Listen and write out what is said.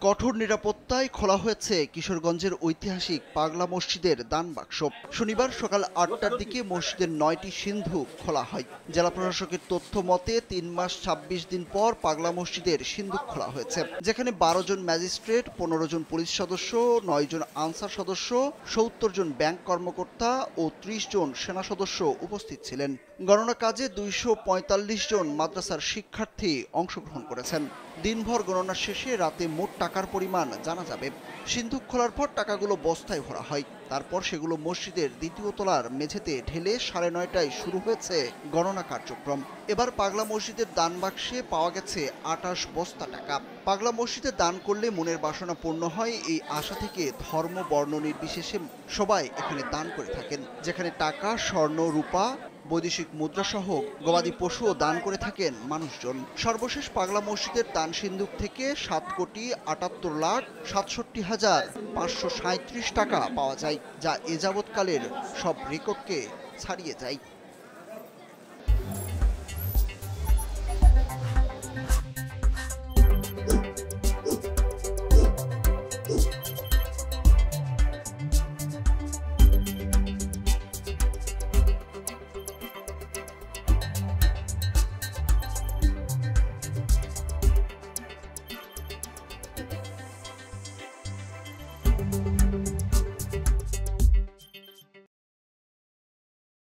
কঠোর নিরাপত্তায় খোলা হয়েছে কিশোরগঞ্জের ঐতিহাসিক পাগলা মসজিদের দান বাক্স। শনিবার সকাল ৮টার দিকে মসজিদের ৯টি সিন্ধুক খোলা হয়। জেলা প্রশাসকের তথ্য মতে ৩ মাস ২৬ দিন পর পাগলা মসজিদের সিন্ধুক খোলা হয়েছে, যেখানে ১২ জন ম্যাজিস্ট্রেট, ১৫ জন পুলিশ সদস্য, ৯ জন আনসার সদস্য, ৭০ জন ব্যাংক কর্মকর্তা ও ৩০ জন সেনা সদস্য উপস্থিত ছিলেন। গণনা কাজে ২৪৫ জন মাদ্রাসার শিক্ষার্থী অংশগ্রহণ করেছেন। দিনভর গণনা শেষে রাতে মোট টাকার পরিমাণ জানা যাবে। সিন্ধুক খোলার পর টাকাগুলো বস্তায় ভরা হয়। তারপর সেগুলো মসজিদের দ্বিতীয় তলার মেঝেতে ঢেলে ৯:৩০টায় শুরু হয়েছে গণনা কার্যক্রম। এবার পাগলা মসজিদের দান বাক্সে পাওয়া গেছে ২৮ বস্তা টাকা। পাগলা মসজিদে দান করলে মনের বাসনা পূর্ণ হয়, এই আশা থেকে ধর্ম বর্ণ নির্বিশেষে সবাই এখানে দান করে থাকেন। যেখানে টাকা, স্বর্ণ, রূপা, বৈদেশিক মুদ্রাসহ গবাদি পশুও দান করে থাকেন মানুষজন। সর্বশেষ পাগলা মসজিদের দান সিন্ধুক থেকে ৭,৭৮,৬৭,৫৩৭ টাকা পাওয়া যায়, যা এ যাবৎকালের সব রেকর্ডকে ছাড়িয়ে যায়।